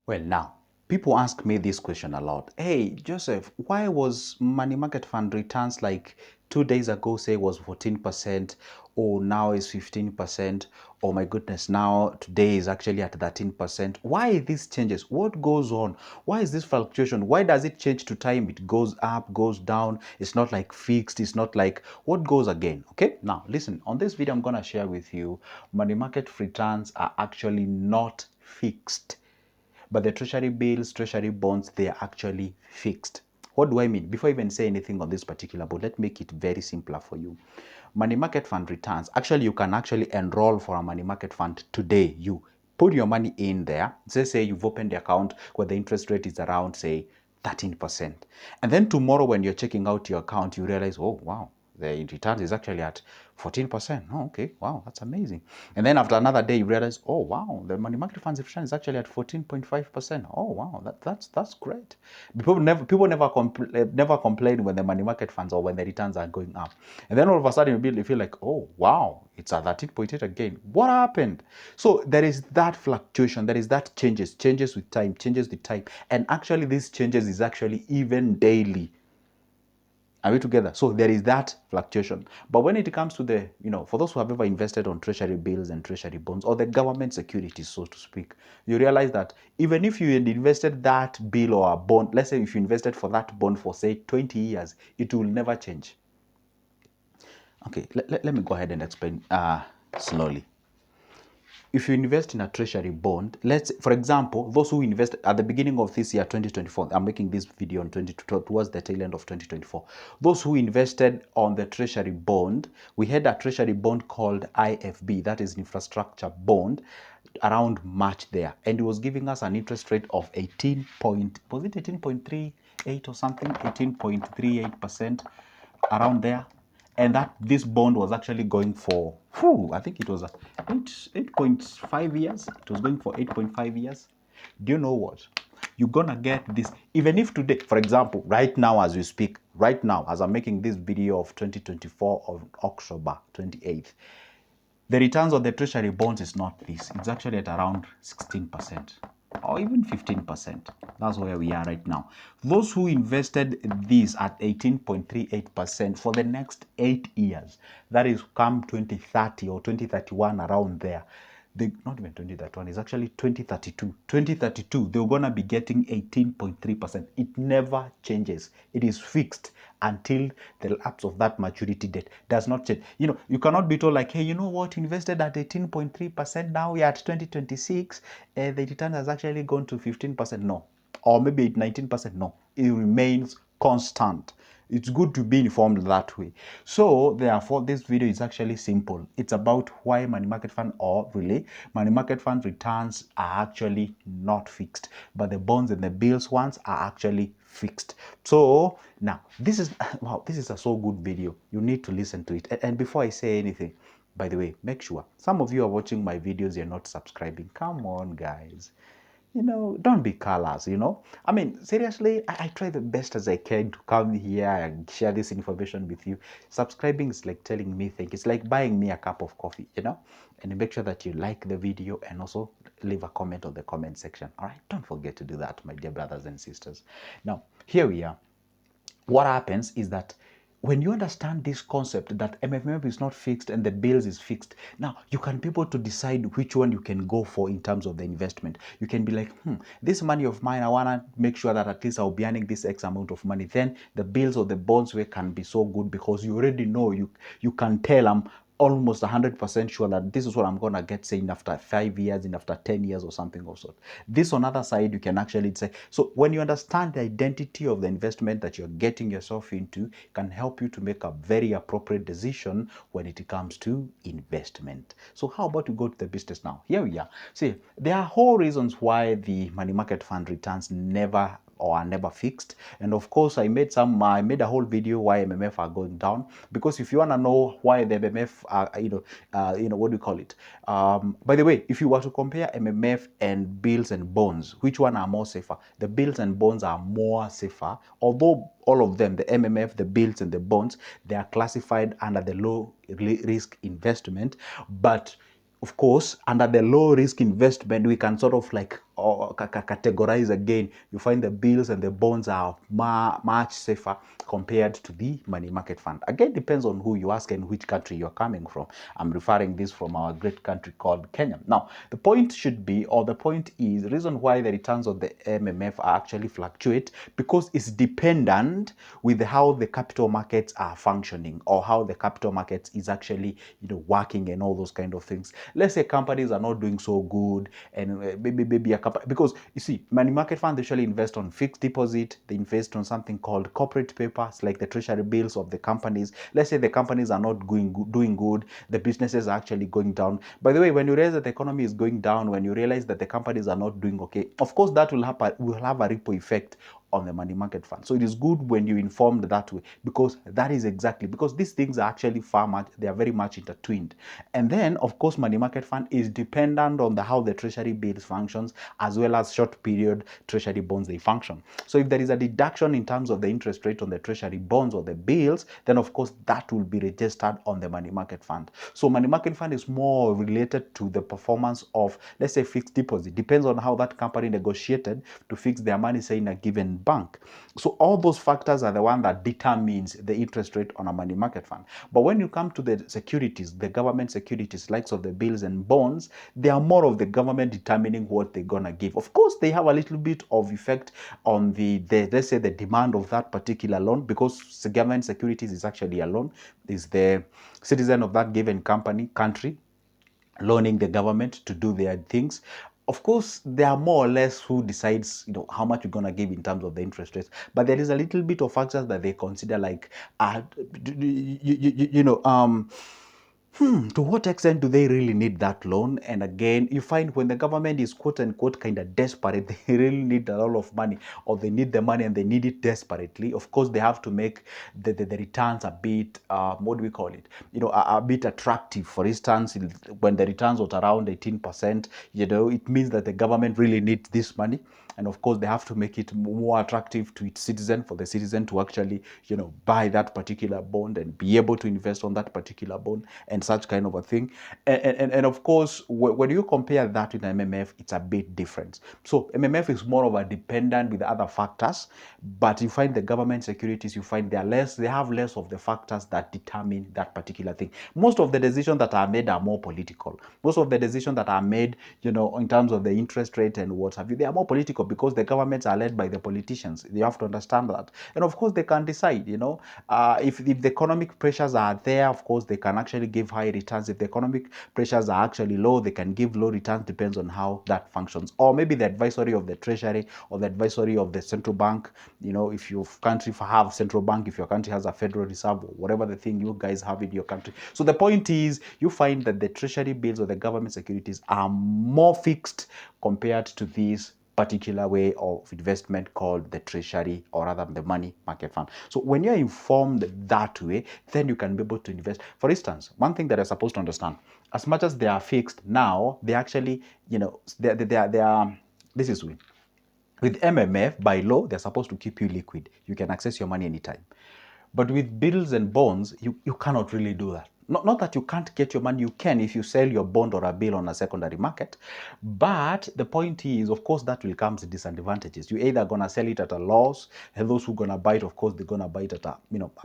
Well, now, people ask me this question a lot. Hey, Joseph, why was money market fund returns like 2 days ago, say was 14%, or now is 15%, oh my goodness, now today is actually at 13%. Why these changes? What goes on? Why is this fluctuation? Why does it change to time? It goes up, goes down. It's not like fixed. It's not like what goes again. Okay, now listen, on this video, I'm going to share with you money market returns are actually not fixed. But the treasury bills, treasury bonds, they are actually fixed. What do I mean? Before I even say anything on this particular board, let's make it very simpler for you. Money market fund returns. Actually, you can actually enroll for a money market fund today. You put your money in there. Say you've opened the account where the interest rate is around, say, 13%. And then tomorrow when you're checking out your account, you realize, oh, wow, the return is actually at 14%. Oh, okay, wow, that's amazing. And then after another day, you realize, oh, wow, the money market fund's return is actually at 14.5%. Oh, wow, that's great. People never complain when the money market funds or when the returns are going up. And then all of a sudden you feel like, oh, wow, it's at 13.8 again. What happened? So there is that fluctuation, there is that changes with time, changes with time. And actually these changes is actually even daily. Are we together? So there is that fluctuation. But when it comes to the, for those who have ever invested on treasury bills and treasury bonds or the government securities, so to speak, you realize that even if you had invested that bill or a bond, let's say if you invested for that bond for say 20 years, it will never change. Okay, let me go ahead and explain slowly. If you invest in a treasury bond, for example, those who invested at the beginning of this year, 2024, I'm making this video on towards the tail end of 2024. Those who invested on the treasury bond, we had a treasury bond called IFB, that is infrastructure bond, around March there, and it was giving us an interest rate of 18.38 or something, 18.38%, around there. And that this bond was actually going for, I think it was 8.5 years. It was going for 8.5 years. Do you know what? You're gonna get this, even if today, for example, right now as we speak, right now as I'm making this video of 2024 of October 28th, the returns on the treasury bonds is not this. It's actually at around 16% or even 15%. That's where we are right now. Those who invested this at 18.38% for the next 8 years, that is come 2030 or 2031, around there, not even 2031, it's actually 2032. 2032, they're going to be getting 18.3%. It never changes. It is fixed until the lapse of that maturity date. Does not change. You cannot be told like, hey, you know what, invested at 18.3%, now we are at 2026, the return has actually gone to 15%. No. Or maybe 19%. No. It remains constant. It's good to be informed that way. So therefore, this video is actually simple. It's about why money market fund, or really money market fund returns are actually not fixed, but the bonds and the bills ones are actually fixed. So now this is wow, this is a so good video. You need to listen to it. And before I say anything, by the way, make sure some of you are watching my videos, you're not subscribing. Come on, guys. Don't be callous, I mean, seriously, I try the best as I can to come here and share this information with you. Subscribing is like telling me thank you. It's like buying me a cup of coffee, and make sure that you like the video and also leave a comment on the comment section. All right, don't forget to do that, my dear brothers and sisters. Now, here we are. What happens is that when you understand this concept that MMF is not fixed and the bills is fixed, now you can be able to decide which one you can go for in terms of the investment. You can be like, this money of mine, I want to make sure that at least I'll be earning this X amount of money. Then the bills or the bonds way can be so good because you already know, you can tell I'm almost 100% sure that this is what I'm going to get, say, in after 5 years, in after 10 years or something of sort. This on other side, you can actually say, so when you understand the identity of the investment that you're getting yourself into, can help you to make a very appropriate decision when it comes to investment. So how about you go to the business now? Here we are. See, there are whole reasons why the money market fund returns never or are never fixed. And of course, I made a whole video why MMF are going down, because if you want to know why the MMF are, what do you call it? By the way, if you were to compare MMF and bills and bonds, which one are more safer? The bills and bonds are more safer, although all of them, the MMF, the bills and the bonds, they are classified under the low risk investment. But of course, under the low risk investment, we can sort of like or categorize again, you find the bills and the bonds are much safer compared to the money market fund. Again, depends on who you ask and which country you're coming from. I'm referring this from our great country called Kenya. Now, the point should be, or the point is, the reason why the returns of the MMF are actually fluctuate, because it's dependent with how the capital markets are functioning, or how the capital markets is actually, working and all those kind of things. Let's say companies are not doing so good, and maybe a company, because you see, money market funds usually invest on fixed deposit. They invest on something called corporate papers, like the treasury bills of the companies. Let's say the companies are not doing good, the businesses are actually going down. By the way, when you realize that the economy is going down, when you realize that the companies are not doing okay, of course that will have a ripple effect on the money market fund. So it is good when you informed that way, because that is exactly, because these things are actually they are very much intertwined. And then, of course, money market fund is dependent on how the treasury bills functions, as well as short period treasury bonds, they function. So if there is a deduction in terms of the interest rate on the treasury bonds or the bills, then of course that will be registered on the money market fund. So money market fund is more related to the performance of, let's say, fixed deposit. Depends on how that company negotiated to fix their money, say, in a given bank. So all those factors are the one that determines the interest rate on a money market fund. But when you come to the securities, the government securities, likes of the bills and bonds, they are more of the government determining what they're gonna give. Of course, they have a little bit of effect on the let's say, the demand of that particular loan, because the government securities is actually a loan. Is the citizen of that given country loaning the government to do their things. Of course, they are more or less who decides, how much you're gonna give in terms of the interest rates. But there is a little bit of factors that they consider, like, to what extent do they really need that loan? And again, you find when the government is quote unquote kind of desperate, they really need a lot of money, or they need the money and they need it desperately. Of course, they have to make the returns a bit, what do we call it? A bit attractive. For instance, when the returns was around 18%, it means that the government really needs this money. And of course, they have to make it more attractive to its citizen, for the citizen to actually, buy that particular bond and be able to invest on that particular bond and such kind of a thing. And of course, when you compare that with MMF, it's a bit different. So MMF is more of a dependent with other factors, but you find the government securities, you find they have less of the factors that determine that particular thing. Most of the decisions that are made are more political. Most of the decisions that are made, in terms of the interest rate and what have you, they are more political, because the governments are led by the politicians. You have to understand that. And of course, they can decide, if the economic pressures are there, of course, they can actually give high returns. If the economic pressures are actually low, they can give low returns, depends on how that functions. Or maybe the advisory of the treasury or the advisory of the central bank, if your country have central bank, if your country has a federal reserve, or whatever the thing you guys have in your country. So the point is, you find that the treasury bills or the government securities are more fixed compared to these particular way of investment called the treasury, or rather the money market fund. So when you're informed that way, then you can be able to invest. For instance, one thing that you're supposed to understand, as much as they are fixed now, they actually, they are this is with MMF, by law, they're supposed to keep you liquid. You can access your money anytime. But with bills and bonds, you cannot really do that. Not that you can't get your money, you can if you sell your bond or a bill on a secondary market. But the point is, of course, that will come to disadvantages. You're either going to sell it at a loss, and those who are going to buy it, of course, they're going to buy it at a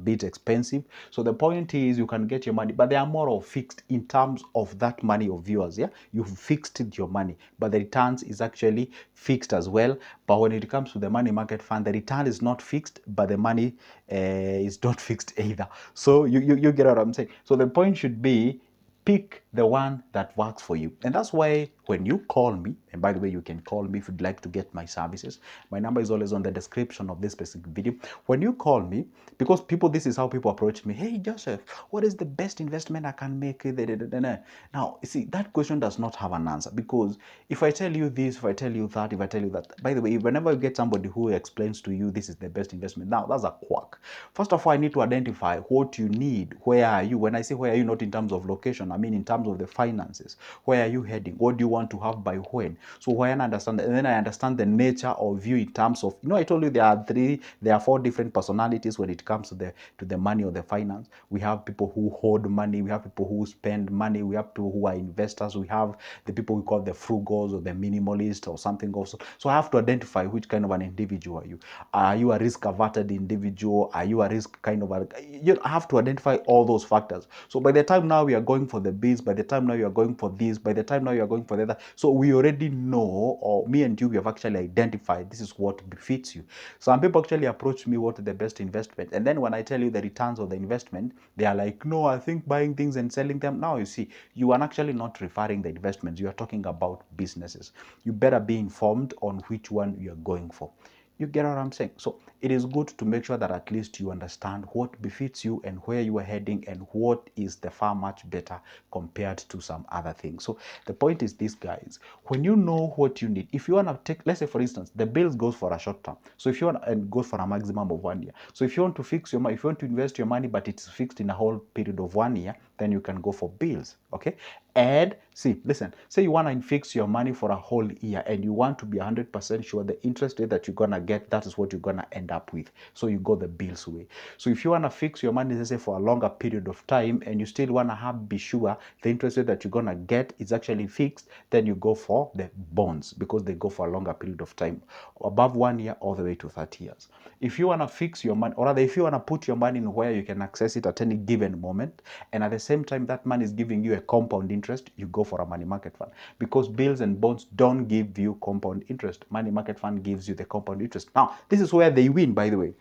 bit expensive. So the point is, you can get your money, but they are more of fixed in terms of that money of yours. Yeah, you've fixed your money, but the returns is actually fixed as well. But when it comes to the money market fund, the return is not fixed, but the money is not fixed either. So you get what I'm saying. So the point should be, pick the one that works for you. And that's why when you call me, and by the way, you can call me if you'd like to get my services. My number is always on the description of this specific video. When you call me, because this is how people approach me. Hey, Joseph, what is the best investment I can make? Now, you see, that question does not have an answer, because if I tell you this, if I tell you that, if I tell you that, by the way, whenever you get somebody who explains to you this is the best investment, now that's a quack. First of all, I need to identify what you need. Where are you? When I say where are you, not in terms of location, I mean in terms of the finances. Where are you heading? What do you want to have by when. So when I understand that, and then I understand the nature of you in terms of, I told you there are 4 different personalities when it comes to the money or the finance. We have people who hoard money, we have people who spend money, we have people who are investors, we have the people we call the frugals or the minimalists or something also. So I have to identify which kind of an individual are you. Are you a risk averted individual? Are you a risk kind of I have to identify all those factors. So by the time now we are going for the Bs, by the time now you are going for this, by the time now you are going for the other, so we already know, or me and you, we have actually identified this is what befits you. Some people actually approach me, what is the best investment? And then when I tell you the returns of the investment, they are like, no, I think buying things and selling them. Now you see, you are actually not referring the investments. You are talking about businesses. You better be informed on which one you are going for. You get what I'm saying? So it is good to make sure that at least you understand what befits you and where you are heading and what is the far much better compared to some other things. So the point is this, guys, when you know what you need, if you want to take, let's say for instance, the bills goes for a short term. So if you want, and goes for a maximum of 1 year. So if you want to fix your money, if you want to invest your money, but it's fixed in a whole period of 1 year, then you can go for bills. Okay. And see, listen, say you want to fix your money for a whole year and you want to be 100% sure the interest rate that you're going to get, that is what you're going to end up with. So you go the bills way. So if you want to fix your money, let's say for a longer period of time, and you still want to be sure the interest rate that you're going to get is actually fixed, then you go for the bonds because they go for a longer period of time, above 1 year all the way to 30 years. If you want to fix your money, or rather if you want to put your money in where you can access it at any given moment, and at the same time that money is giving you a compound interest, you go for a money market fund, because bills and bonds don't give you compound interest. Money market fund gives you the compound interest. Now this is where they win, by the way.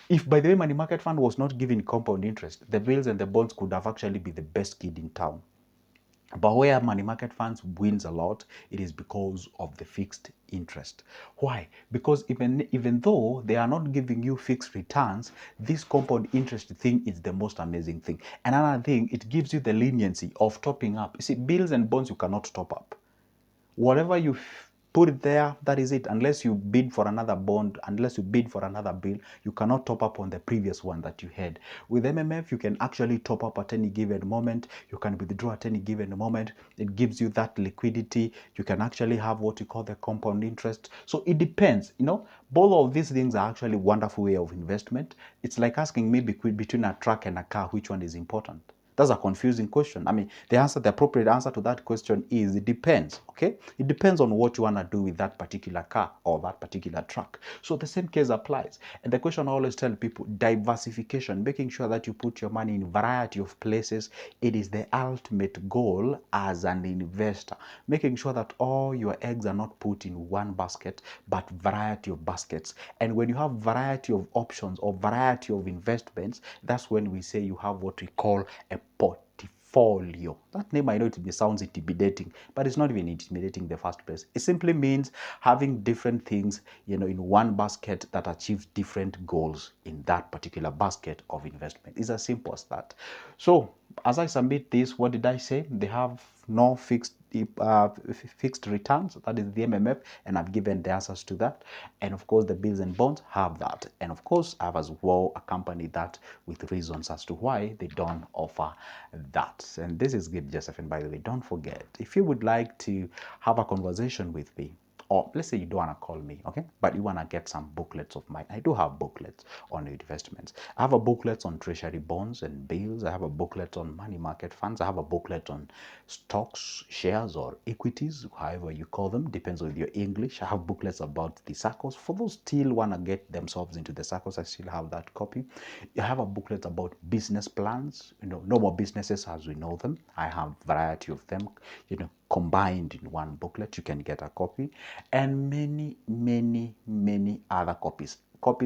If, by the way, money market fund was not giving compound interest, the bills and the bonds could have actually been the best kid in town. But where money market funds wins a lot, it is because of the fixed interest. Why? Because even though they are not giving you fixed returns, this compound interest thing is the most amazing thing. Another thing, it gives you the leniency of topping up. You see, bills and bonds you cannot top up. Whatever you put it there, that is it. Unless you bid for another bond, unless you bid for another bill, you cannot top up on the previous one that you had. With MMF, you can actually top up at any given moment. You can withdraw at any given moment. It gives you that liquidity. You can actually have what you call the compound interest. So it depends, Both of these things are actually a wonderful way of investment. It's like asking me between a truck and a car, which one is important? That's a confusing question. I mean, the appropriate answer to that question is it depends, okay? It depends on what you want to do with that particular car or that particular truck. So the same case applies. And the question I always tell people, diversification, making sure that you put your money in a variety of places. It is the ultimate goal as an investor. Making sure that all your eggs are not put in one basket, but variety of baskets. And when you have variety of options or variety of investments, that's when we say you have what we call a portfolio. That name, I know it sounds intimidating, but it's not even intimidating in the first place. It simply means having different things, in one basket that achieve different goals in that particular basket of investment. It's as simple as that. So as I submit this, what did I say? They have no fixed returns, that is the MMF, and I've given the answers to that. And of course the bills and bonds have that, and of course I have as well accompanied that with reasons as to why they don't offer that. And this is Gabe Joseph, and by the way, don't forget, if you would like to have a conversation with me, or let's say you don't want to call me, okay, but you want to get some booklets of mine. I do have booklets on investments. I have a booklet on treasury bonds and bills. I have a booklet on money market funds. I have a booklet on stocks, shares, or equities, however you call them, depends on your English. I have booklets about the circles. For those still want to get themselves into the circles, I still have that copy. I have a booklet about business plans, no more businesses as we know them. I have variety of them, combined in one booklet. You can get a copy, and many other copies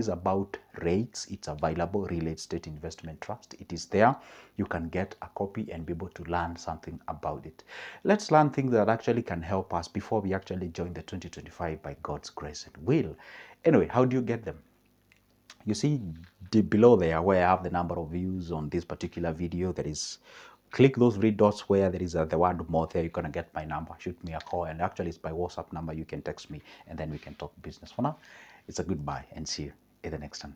about rates. It's available. Real estate investment trust, it is there. You can get a copy and be able to learn something about it. Let's learn things that actually can help us before we actually join the 2025 by God's grace and will. Anyway, how do you get them? You see below there where I have the number of views on this particular video. There is, click those 3 dots where there is the word more there. You're going to get my number. Shoot me a call, and actually it's my WhatsApp number. You can text me and then we can talk business. For now, it's a goodbye, and see you in the next time.